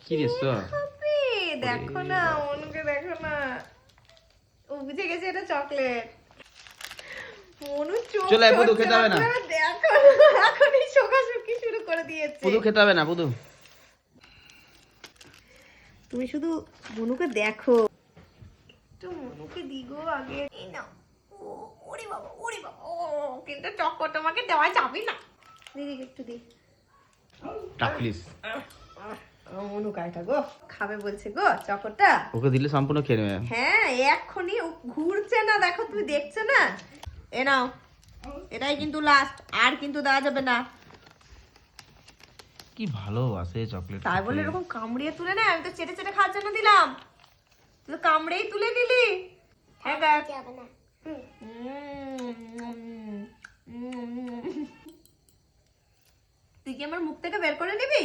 কি রে সো হবে দেখো না, মনুকে দেখো না, ও বুঝে গেছে এটা চকলেট। মনু চোখ চলে আয়, পুদু, খেতে হবে না। দেখো এখনই শোকাশুকি শুরু করে দিয়েছে। পুদু খেতে হবে না পুদু। তুমি শুধু মনুকে দেখো, একটু মনুকে দিগো আগে। এই নাও। ওরে বাবা, ওরে বাবা, ও কিন্তু চক্কর তোমাকে দেওয়া যাবে না। দিদি একটু দি। টাকলিস মনু কাইটা গো খাবে বলছে গো চকরটা। ওকে দিলে সম্পূর্ণ খেয়ে নেবে। হ্যাঁ এক্ষুনি ও ঘুরছে না, দেখো তুমি দেখছো না। এ নাও, এটাই কিন্তু লাস্ট, আর কিন্তু দেওয়া যাবে না। কি ভালোবাসে চকলেট। তাই বলে এরকম কামড়িয়ে তুলে নেয়? আমি তো চেটে চেটে খাওয়ার জন্য দিলাম, তুই তো কামড়েই তুলে নিলি। হ্যাঁ দেখ। তুই কি আমার মুখ থেকে বের করে নিবি?